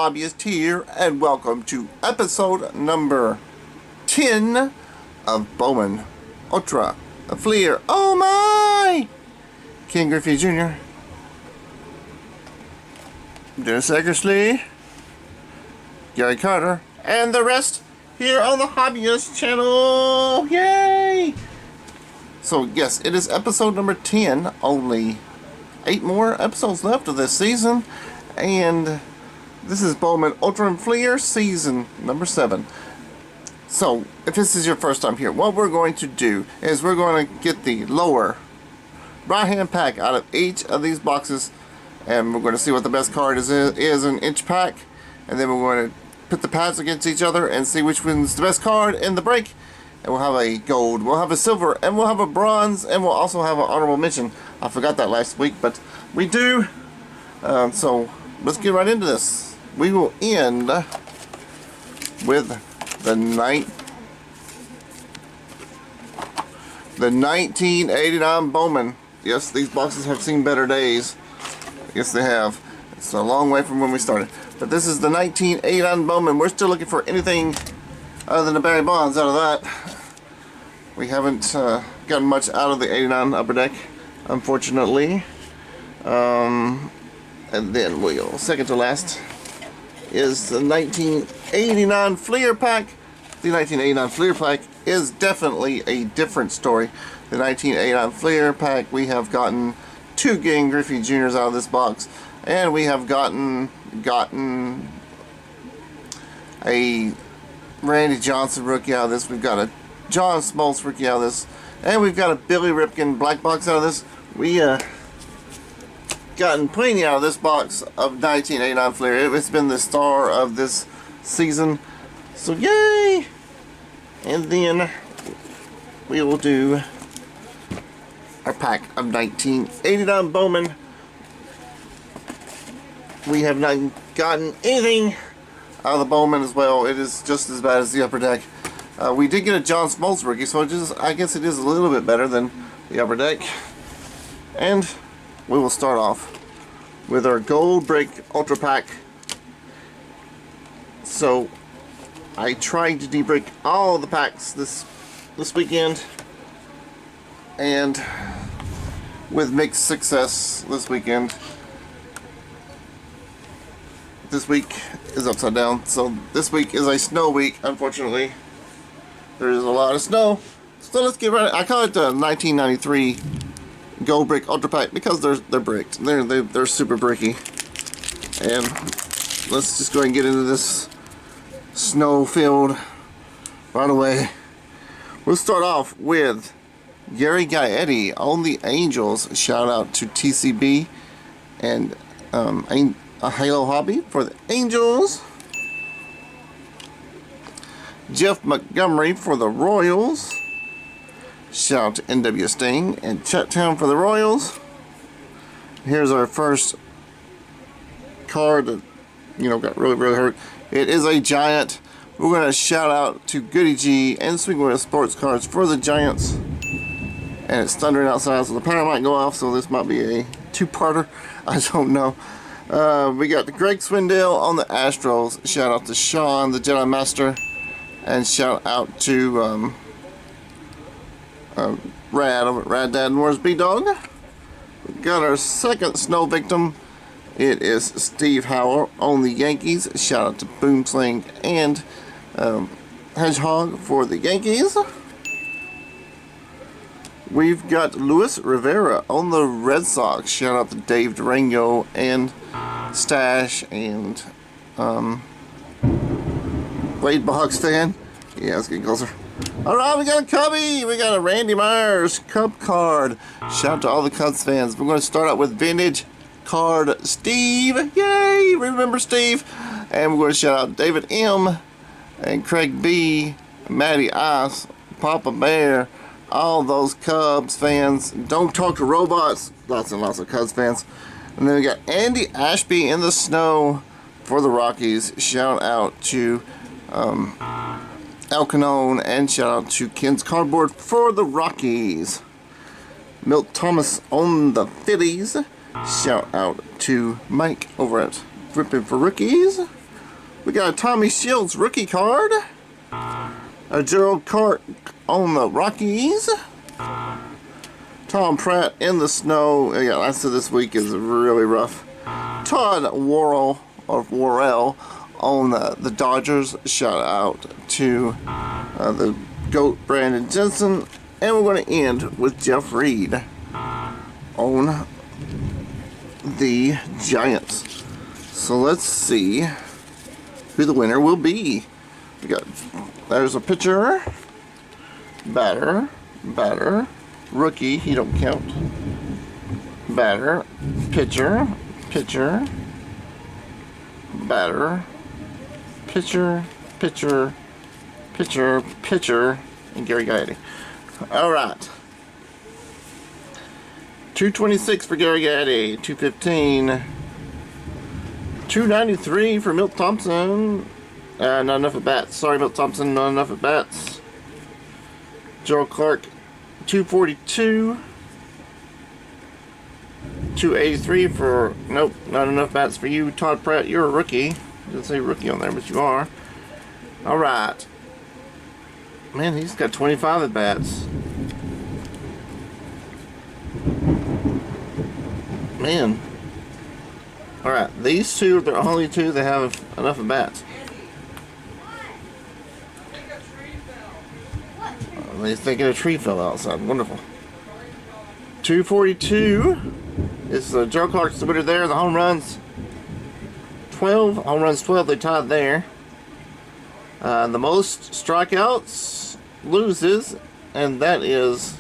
Hobbyist here, and welcome to episode number 10 of Bowman Ultra Fleer. Oh my! Ken Griffey Jr., Dennis Eckersley, Gary Carter, and the rest here on the Hobbyist channel. Yay! So yes, it is episode number 10. Only 8 more episodes left of this season, and this is Bowman Ultra Fleer season number 7. So if this is your first time here, what we're going to do is we're going to get the lower right hand pack out of each of these boxes, and we're going to see what the best card is in each pack, and then we're going to put the pads against each other and see which one's the best card in the break. And we'll have a gold, we'll have a silver, and we'll have a bronze, and we'll also have an honorable mention. I forgot that last week, but we do. So let's get right into this. We will end with the 1989 Bowman. Yes, these boxes have seen better days. Yes, they have. It's a long way from when we started. But this is the 1989 Bowman. We're still looking for anything other than the Barry Bonds out of that. We haven't gotten much out of the 89 Upper Deck, unfortunately. And then we'll, second to last, is the 1989 Fleer pack. The 1989 Fleer pack is definitely a different story. The 1989 Fleer pack, we have gotten 2 Ken Griffey Jr.'s out of this box, and we have gotten a Randy Johnson rookie out of this. We've got a John Smoltz rookie out of this, and we've got a Billy Ripken black box out of this. We gotten plenty out of this box of 1989 Fleer. It's been the star of this season, so yay! And then we will do our pack of 1989 Bowman. We have not gotten anything out of the Bowman as well. It is just as bad as the Upper Deck. We did get a John Smoltz rookie, so I guess it is a little bit better than the Upper Deck. And we will start off with our Gold Break Ultra Pack. So I tried to de-break all the packs this weekend, and with mixed success this weekend. This week is upside down, so this week is a snow week, unfortunately. There is a lot of snow, so let's get right. I call it the 1993 Gold Brick Ultra Pack because they're bricked. They're super bricky. And let's just go ahead and get into this snow field right away. We'll start off with Gary Gaetti on the Angels. Shout out to TCB and a Halo Hobby for the Angels. Jeff Montgomery for the Royals. Shout out to NW Sting and Chattown for the Royals. Here's our first card that, got really hurt. It is a Giant. We're going to shout out to Goody G and Swingway Sports Cards for the Giants. And it's thundering outside, so the power might go off, so this might be a 2-parter. I don't know. We got the Greg Swindell on the Astros. Shout out to Sean, the Jedi Master. And shout out to Rad over at Rad Dad and Wars B-Dog. We got our second snow victim. It is Steve Howell on the Yankees. Shout out to Boomsling and Hedgehog for the Yankees. We've got Luis Rivera on the Red Sox. Shout out to Dave Durango and Stash and Wade Boggs fan. Yeah, it's getting closer. Alright, we got a Cubby. We got a Randy Myers Cub card. Shout out to all the Cubs fans. We're going to start out with Vintage Card Steve. Yay! Remember Steve. And we're going to shout out David M. and Craig B. Matty Ice, Papa Bear, all those Cubs fans. Don't Talk to Robots. Lots and lots of Cubs fans. And then we got Andy Ashby in the snow for the Rockies. Shout out to El Canon, and shout out to Ken's Cardboard for the Rockies. Milt Thomas on the Phillies. Shout out to Mike over at Rippin' for Rookies. We got a Tommy Shields rookie card. A Gerald Clark on the Rockies. Tom Pratt in the snow. Yeah, I said this week is really rough. Todd Worrell on the Dodgers. Shout out to the GOAT Brandon Jensen. And we're going to end with Jeff Reed on the Giants. So let's see who the winner will be. We got, there's a pitcher, batter, rookie, he don't count, batter, pitcher, batter, pitcher, and Gary Gaetti. Alright. 226 for Gary Gaetti, 215, 293 for Milt Thompson. Not enough at bats. Sorry, Milt Thompson, not enough at bats. Gerald Clark, 242. 283 for, nope, not enough bats for you. Todd Pratt, you're a rookie. Doesn't say rookie on there, but you are. Alright. Man, he's got 25 at bats. Man. Alright, these two are the only two that have enough at bats. They're thinking a tree fell outside. Wonderful. 242 is Gerald Clark's the winner there. The home runs 12. Home runs 12. They tied there. The most strikeouts loses, and that is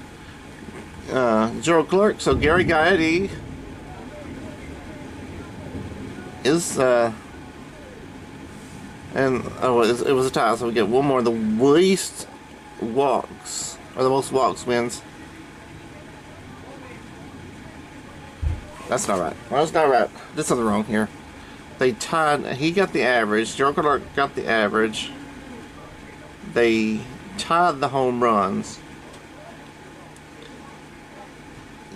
Gerald Clark. So Gary Gaetti is it was a tie. So we get one more. The least walks, or the most walks wins. That's not right. Well, that's not right. There's something wrong here. They tied. He got the average. Gerald Clark got the average. They tied the home runs.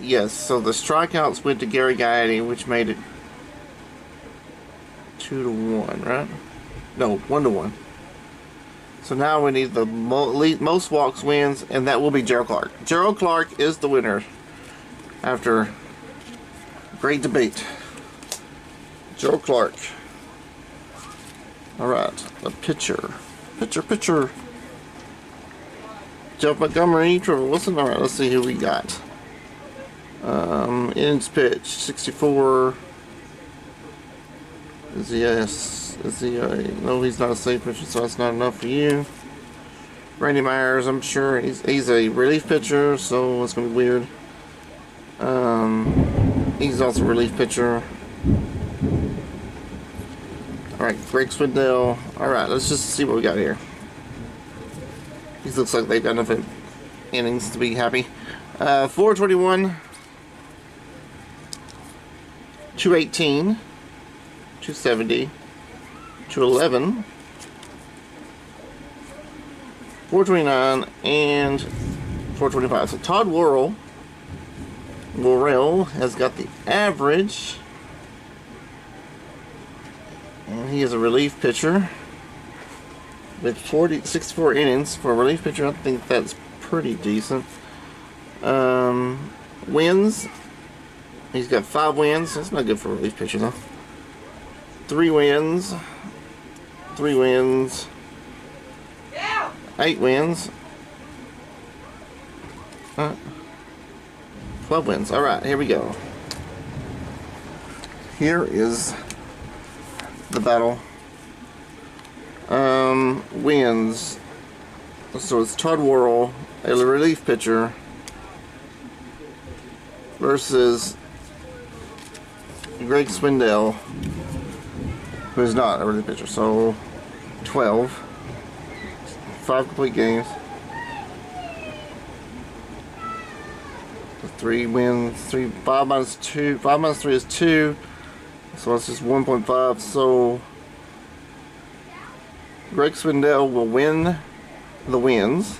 Yes, so the strikeouts went to Gary Gaetti, which made it 2-1, right? No, 1-1. So now we need the most walks wins, and that will be Gerald Clark. Gerald Clark is the winner after great debate. Gerald Clark. Alright, the pitcher. Pitcher. Jeff Montgomery, Trevor Wilson. Alright, let's see who we got. Innings pitch, 64. Is he no, he's not a safe pitcher, so that's not enough for you. Randy Myers, I'm sure he's a relief pitcher, so it's gonna be weird. He's also a relief pitcher. Alright, Greg Swindell. Alright, let's just see what we got here. These looks like they've got enough innings to be happy. 421, 218, 270, 211, 429, and 425. So Todd Worrell has got the average, and he is a relief pitcher with 64 innings for a relief pitcher. I think that's pretty decent. Wins, he's got 5 wins. That's not good for a relief pitcher though. 3 wins, 8 wins, 12 wins. Alright, here we go. Here is the battle. Wins. So it's Todd Worrell, a relief pitcher, versus Greg Swindell, who is not a relief pitcher. So 12. 5 complete games. 3 wins. 5 minus 2. 5 minus 3 is 2. So it's just 1.5. So Greg Swindell will win the wins.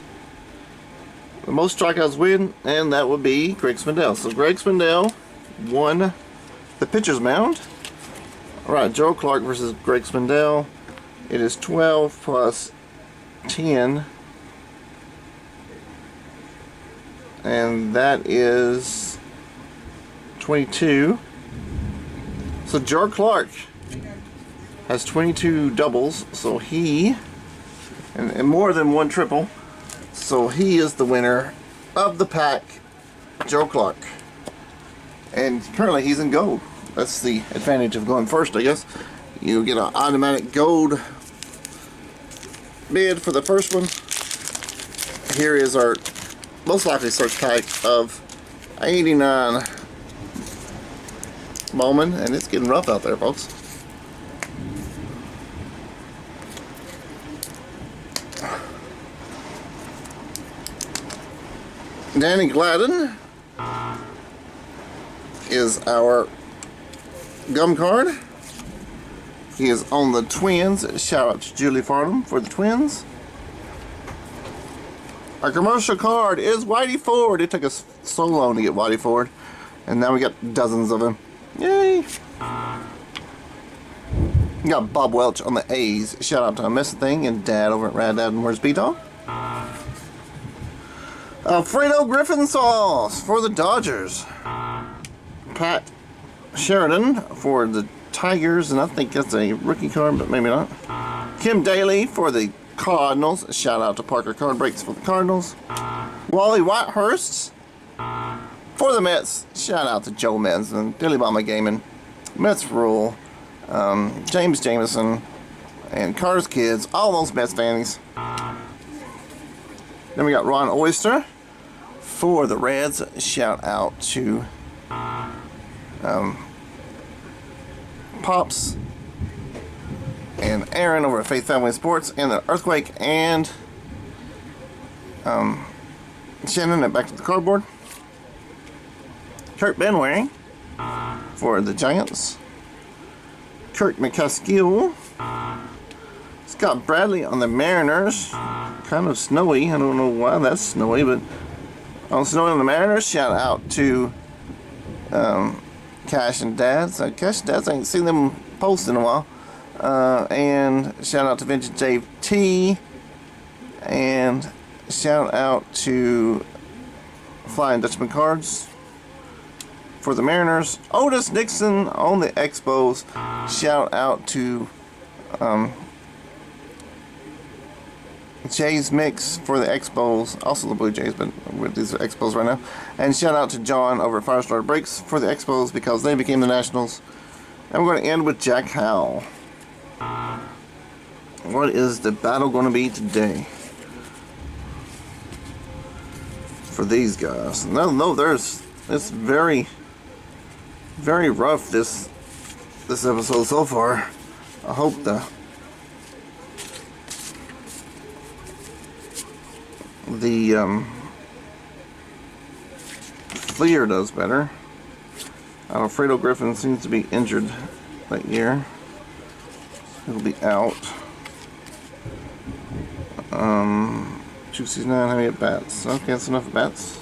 The most strikeouts win, and that would be Greg Swindell. So Greg Swindell won the pitcher's mound. Alright, Gerald Clark versus Greg Swindell. It is 12 plus 10. And that is 22. So Jar Clark has 22 doubles, so he, and more than one triple, so he is the winner of the pack, Joe Clark. And currently he's in gold. That's the advantage of going first, I guess. You get an automatic gold bid for the first one. Here is our most likely search pack of 89 Bowman, and it's getting rough out there, folks. Danny Gladden is our gum card. He is on the Twins. Shout out to Julie Farnham for the Twins. Our commercial card is Whitey Ford. It took us so long to get Whitey Ford, and now we got dozens of them. Yay! We got Bob Welch on the A's. Shout out to I Miss a Thing and Dad over at Rad Dad and Where's B-Dog. Alfredo Griffin Sauce for the Dodgers. Pat Sheridan for the Tigers, and I think that's a rookie card, but maybe not. Kim Daly for the Cardinals. Shout out to Parker Card Breaks for the Cardinals. Wally Whitehurst for the Mets. Shout out to Joe Menz and Billy Bama Gaming. Mets Rule. James Jameson and Carter's Kids. All those Mets fans. Then we got Ron Oyster for the Reds. Shout out to Pops and Aaron over at Faith Family Sports, and the Earthquake, and Shannon at Back to the Cardboard. Kurt Benwaring for the Giants. Kirk McCaskill. Scott Bradley on the Mariners. Kind of snowy. I don't know why that's snowy, but snowy on the Mariners. Shout out to Cash and Dads. Cash and Dads, I ain't seen them post in a while. And shout out to Vintage Dave T. And shout out to Flying Dutchman Cards for the Mariners. Otis Nixon on the Expos. Shout out to Jays Mix for the Expos, also the Blue Jays, but with these Expos right now. And shout out to John over at Firestarter Breaks for the Expos because they became the Nationals. And we're going to end with Jack Howell. What is the battle going to be today for these guys? No, it's very, very rough this episode so far. I hope the Fleer does better. Alfredo Griffin seems to be injured that year. He'll be out. 269, how many at bats? Okay, that's enough at bats.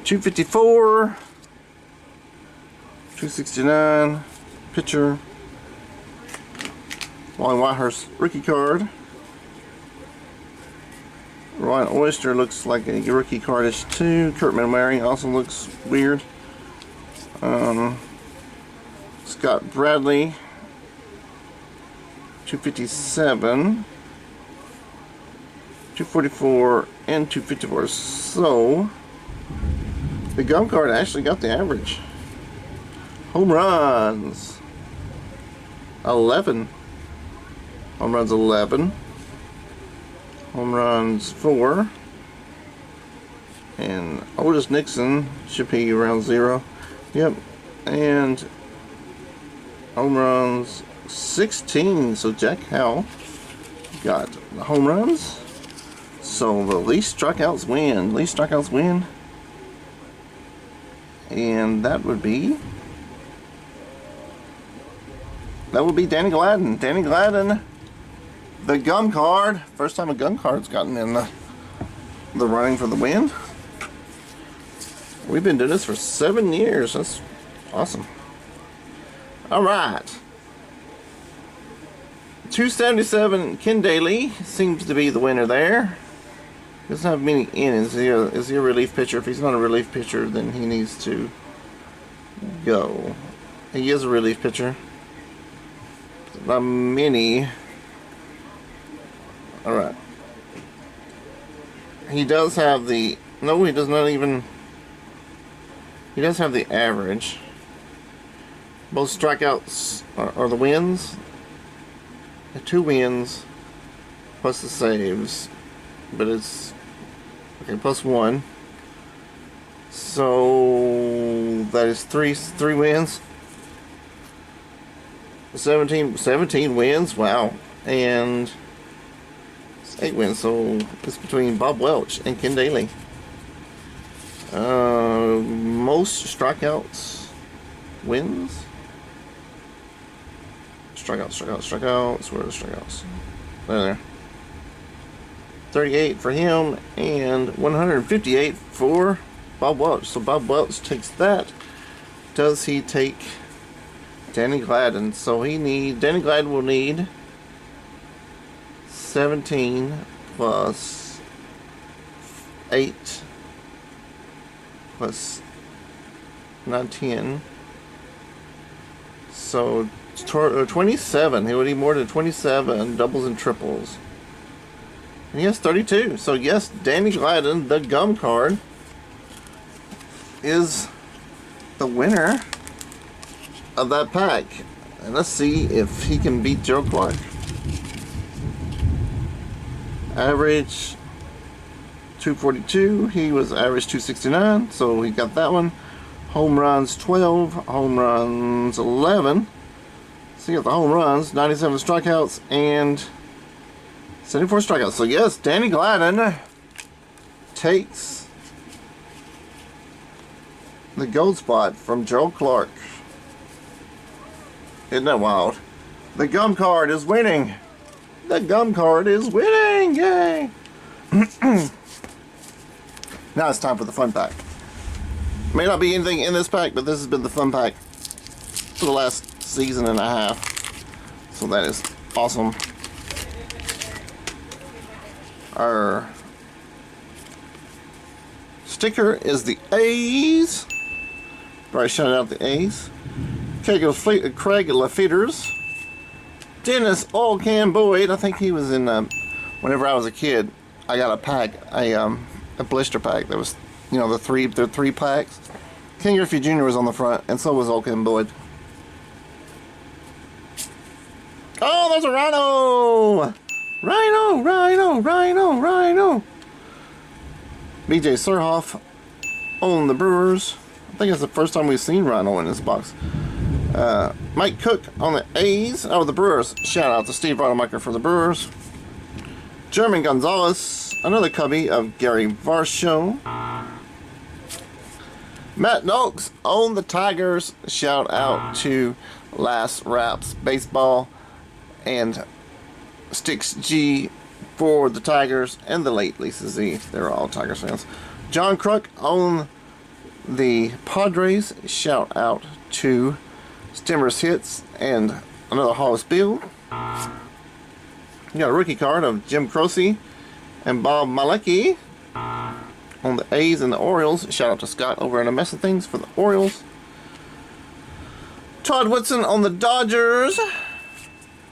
254. 269. Pitcher. Wally Whitehurst rookie card. Ryan Oyster looks like a rookie card-ish too. Kurt Manwaring also looks weird. Scott Bradley, 257, 244, and 254. So the gum card actually got the average. Home runs 11. Home runs 11. Home runs 4. And Otis Nixon should be around 0. Yep. And home runs 16. So Jack Howell got the home runs. So the least strikeouts win. Least strikeouts win. And that would be Danny Gladden. Danny Gladden, the gum card. First time a gum card's gotten in the running for the win. We've been doing this for 7 years. That's awesome. Alright. 277, Ken Daly seems to be the winner there. Doesn't have many innings. Is he a relief pitcher? If he's not a relief pitcher, then he needs to go. He is a relief pitcher. Not many. Alright. He does have the... No, he does not even... He does have the average. Both strikeouts are the wins. The 2 wins plus the saves. But it's... Okay, plus 1. So... That is 3 wins. 17 wins. Wow. And... 8 wins. So it's between Bob Welch and Ken Daly. Most strikeouts wins. Strikeouts. Where are the strikeouts? There. 38 for him and 158 for Bob Welch. So Bob Welch takes that. Does he take Danny Gladden? So Danny Gladden will need 17 plus 8 plus 10. So 27. He would need more than 27 doubles and triples. And he has 32. So yes, Danny Gladden, the gum card, is the winner of that pack. And let's see if he can beat Joe Clark. Average 242. He was average 269, so he got that one. Home runs 12, home runs 11. So you got the home runs, 97 strikeouts, and 74 strikeouts. So yes, Danny Gladden takes the gold spot from Joe Clark. Isn't that wild? The gum card is winning. The gum card is winning. Yay! Now it's time for the fun pack. May not be anything in this pack, but this has been the fun pack for the last season and a half. So that is awesome. Our sticker is the A's. Right, shout out the A's. Craig Lafetters. Dennis Oil Can Boyd. I think he was in. Whenever I was a kid, I got a pack, a blister pack. That was, the three packs. King Griffey Jr. was on the front, and so was Oil Can Boyd. Oh, there's a Rhino! Rhino! BJ Surhoff on the Brewers. I think it's the first time we've seen Rhino in this box. Mike Cook on the A's. Oh, the Brewers. Shout out to Steve Rademacher for the Brewers. German Gonzalez. Another cubby of Gary Varsho. Matt Noakes on the Tigers. Shout out to Last Raps Baseball and Sticks G for the Tigers and the late Lisa Z. They're all Tigers fans. John Kruk on the Padres. Shout out to Stimmer's Hits and another Hollis Bill. You got a rookie card of Jim Croce and Bob Malecki on the A's and the Orioles. Shout out to Scott over in A Mess of Things for the Orioles. Todd Woodson on the Dodgers.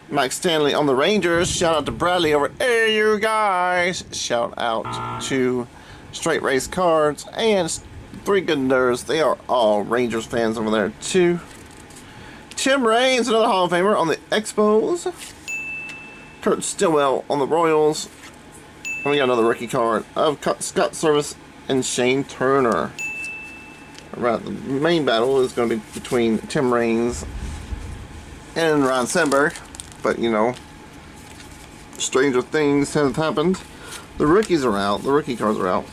Mike Stanley on the Rangers. Shout out to Bradley over Hey You Guys. Shout out to Straight Race Cards and Three Good Nerds. They are all Rangers fans over there too. Tim Raines, another Hall of Famer on the Expos. Kurt Stillwell on the Royals. And we got another rookie card of Scott Service and Shane Turner. Alright, the main battle is going to be between Tim Raines and Ron Sandberg. But, stranger things have happened. The rookies are out. The rookie cards are out.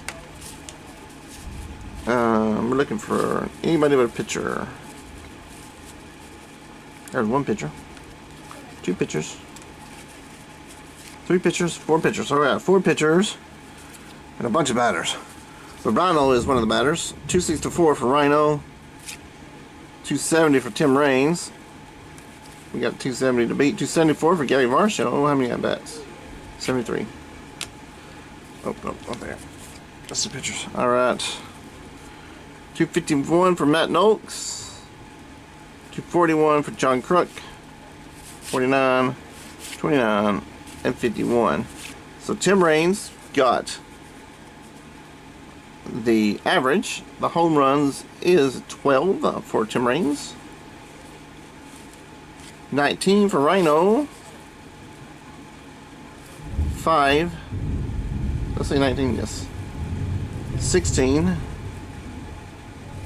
We're looking for anybody but a pitcher. There's one pitcher. Two pitchers. Three pitchers. Four pitchers. Alright, 4 pitchers. And a bunch of batters. So Rhino is one of the batters. 264 for Rhino. 270 for Tim Raines. We got 270 to beat. 274 for Gary Marshall. How many at bats? 73. Oh, no, up there. That's the pictures. Alright. 251 for Matt Noakes. 241 for John Crook. 49, 29, and 51. So Tim Raines got the average. The home runs is 12 for Tim Raines. 19 for Rhino. 5. Let's say 19, yes. 16.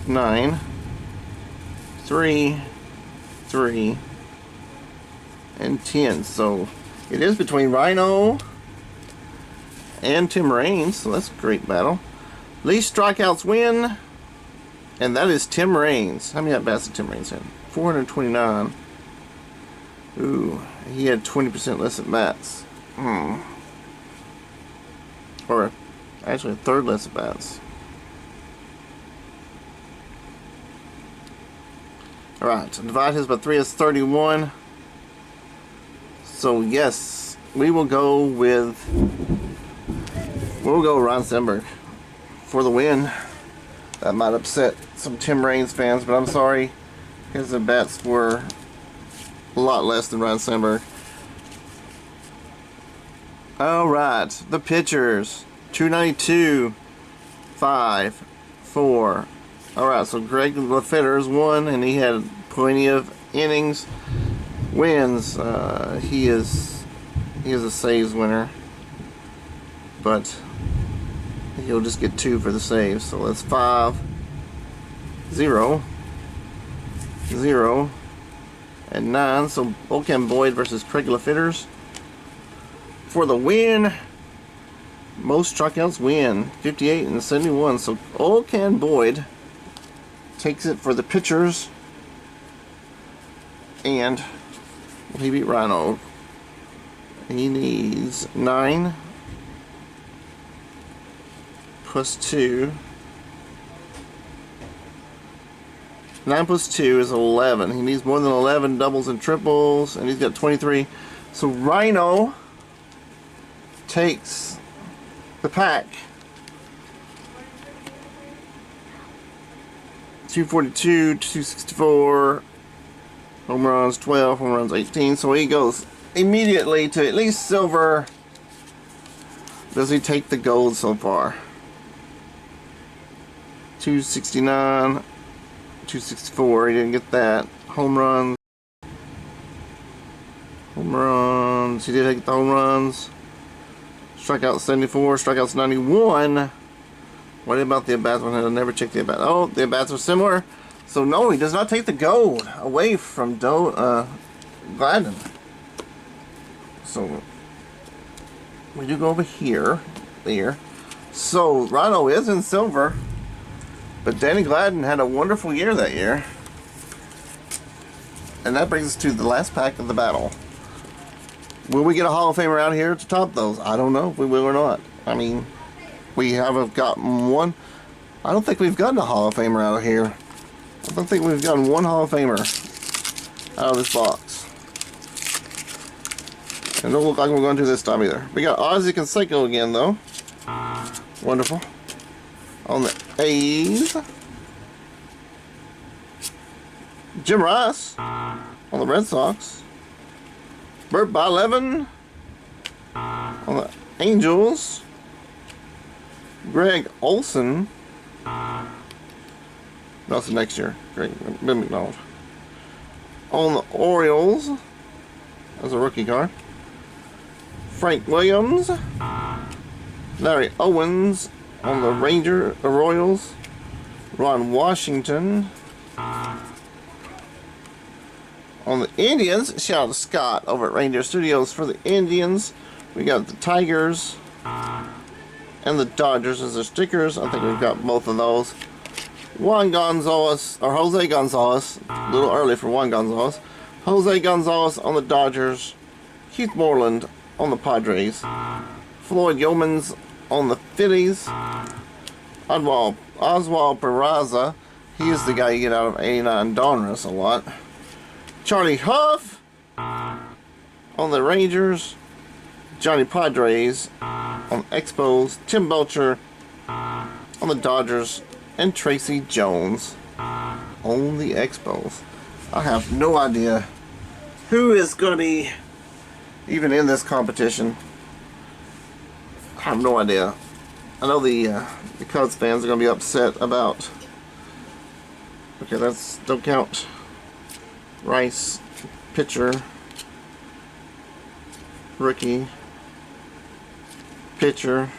9. 3. 3. And 10. So it is between Rhino and Tim Raines. So that's a great battle. Least strikeouts win. And that is Tim Raines. How many at bats did Tim Raines have? 429. Ooh, he had 20% less at bats. Or actually a third less at bats. Alright, divide his by 3 is 31. So yes, we'll go Ron Stenberg for the win. That might upset some Tim Raines fans, but I'm sorry. His at bats were a lot less than Ron Stenberg. Alright, the pitchers. 292, 5, 4. Alright, so Greg LeFetter's won, and he had plenty of innings. Wins. He is a saves winner. But he'll just get 2 for the saves. So that's 5, 0, 0. And 9, so Bocan Boyd versus Craig LeFetters for the win. Most strikeouts win, 58 and 71. So Bocan Boyd takes it for the pitchers, and he beat Rhino. He needs 9 plus 2. 9 plus 2 is 11. He needs more than 11 doubles and triples, and he's got 23. So Rhino takes the pack. 242, 264, home runs 12, home runs 18. So he goes immediately to at least silver. Does he take the gold so far? 269. 264, he didn't get that. Home runs. He did get the home runs. Strikeouts 74, strikeouts 91. What about the at-bats? I never checked the at-bats. Oh, the at-bats are similar. So no, he does not take the gold away from Gladden. So we do go over here, there. So Rhino is in silver. But Danny Gladden had a wonderful year that year. And that brings us to the last pack of the battle. Will we get a Hall of Famer out here to top those? I don't know if we will or not. I mean, we haven't gotten one. I don't think we've gotten a Hall of Famer out of here. I don't think we've gotten one Hall of Famer out of this box. And it don't look like we're going to this time either. We got Ozzie Canseco again, though. Wonderful. On the A's. Jim Rice on the Red Sox. Bert Bylevin on the Angels. Greg Olson. That's the next year. Greg McDonald. On the Orioles. As a rookie card. Frank Williams. Larry Owens on the Royals. Ron Washington. On the Indians, shout out to Scott over at Reindeer Studios for the Indians. We got the Tigers and the Dodgers as their stickers. I think we've got both of those. Juan Gonzalez, or Jose Gonzalez, a little early for Juan Gonzalez. Jose Gonzalez on the Dodgers. Keith Moreland on the Padres. Floyd Yeomans on the Phillies. Oswald Peraza, he is the guy you get out of 89 Donruss a lot. Charlie Huff On the Rangers, Johnny Padres. On the Expos, Tim Belcher. On the Dodgers, and Tracy Jones. On the Expos. I have no idea who is going to be even in this competition. I have no idea. I know the Cubs fans are going to be upset about. Okay, don't count Rice, pitcher, rookie, pitcher,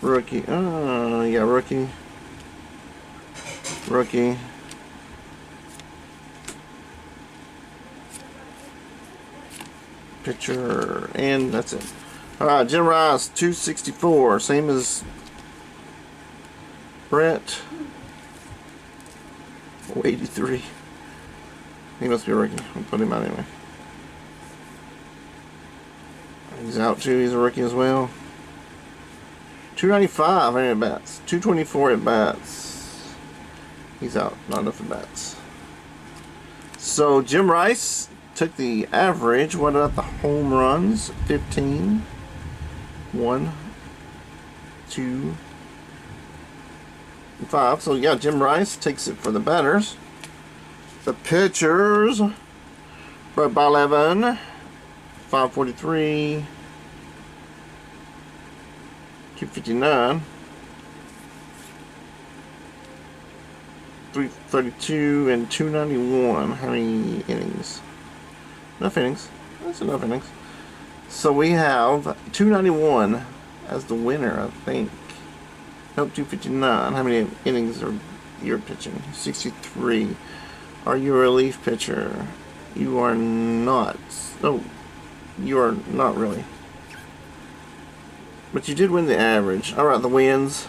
rookie. Yeah, rookie, pitcher, and that's it. Alright, Jim Rice, 264, same as Brett. 83. He must be a rookie. I'll put him out anyway. He's out too, he's a rookie as well. 295 at bats. 224 at bats. He's out, not enough at bats. So Jim Rice took the average. What about the home runs? 15. 1, 2, 5. So yeah, Jim Rice takes it for the batters. The pitchers, Brett by 11, 543, 259, 332, and 291. How many innings? Enough innings. That's enough innings. So we have 291 as the winner, I think. Nope, 259. How many innings are you pitching? 63. Are you a relief pitcher? You are not. Oh, you are not really. But you did win the average. Alright, the wins.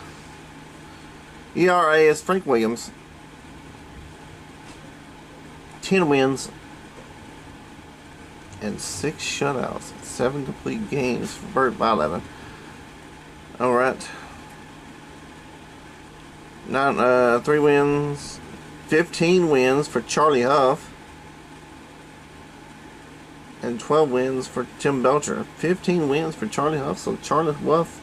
ERA is Frank Williams. 10 wins. And 6 shutouts. 7 complete games for Bert by 11. Alright. 3 wins. 15 wins for Charlie Huff. And 12 wins for Tim Belcher. 15 wins for Charlie Huff. So Charlie Huff,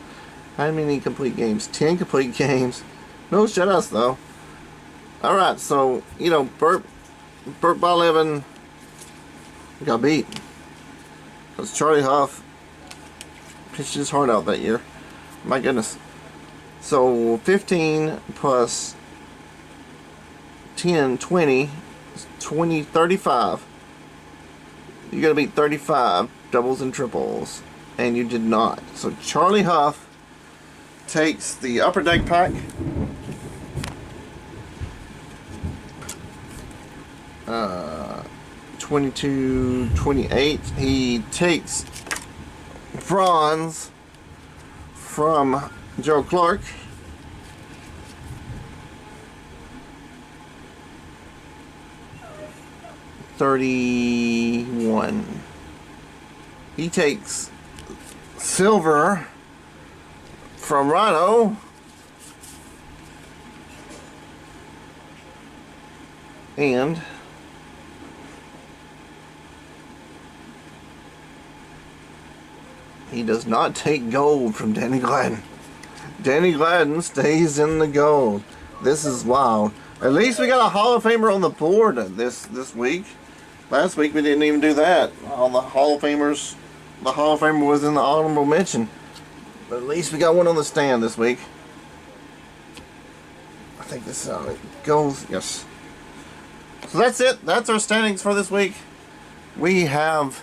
how many complete games? 10 complete games. No shutouts though. Alright, so, you know, Bert by 11 got beat. Because Charlie Huff pitched his heart out that year. My goodness. So 15 plus 10, 20, 35. You gotta beat 35 doubles and triples. And you did not. So Charlie Huff takes the upper deck pack. 22, 28. He takes bronze from Joe Clark. $31. He takes silver from Rhino. And he does not take gold from Danny Gladden. Danny Gladden stays in the gold. This is wild. At least we got a Hall of Famer on the board this week. Last week we didn't even do that. All the Hall of Famers, the Hall of Famer was in the honorable mention. But at least we got one on the stand this week. I think this is how it goes. Yes. So that's it. That's our standings for this week. We have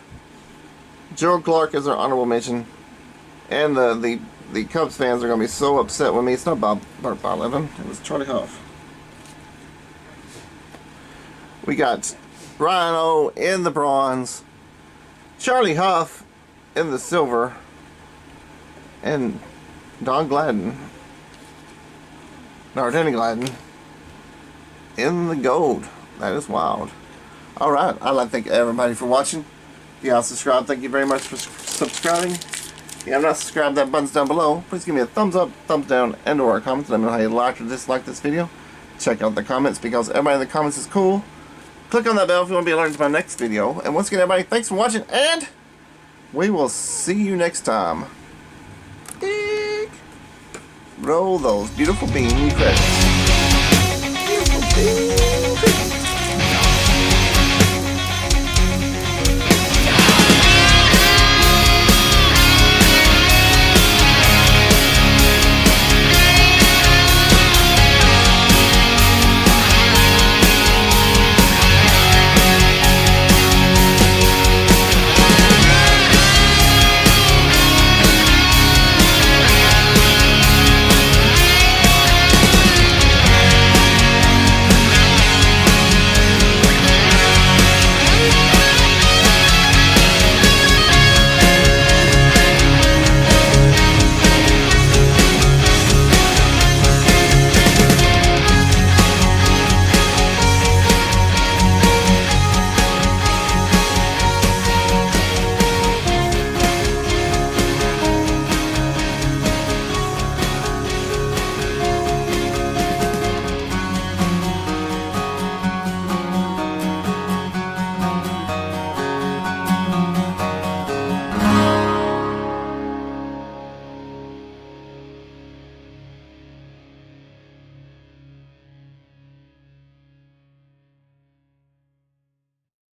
Gerald Clark as our honorable mention. And the Cubs fans are going to be so upset with me. It's not Bart by 11. It was Charlie Huff. We got Rhino in the bronze, Charlie Huff in the silver, and Danny Gladden in the gold. That is wild. Alright, I'd like to thank everybody for watching. If you have subscribed, thank you very much for subscribing. If you have not subscribed, that button's down below. Please give me a thumbs up, thumbs down, and or a comment. Let me know how you liked or disliked this video. Check out the comments because everybody in the comments is cool. Click on that bell if you want to be alerted to my next video. And once again, everybody, thanks for watching, and we will see you next time. Dig. Roll those beautiful bean credits. Beautiful bean credits.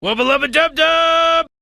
Wubba lubba dub dub!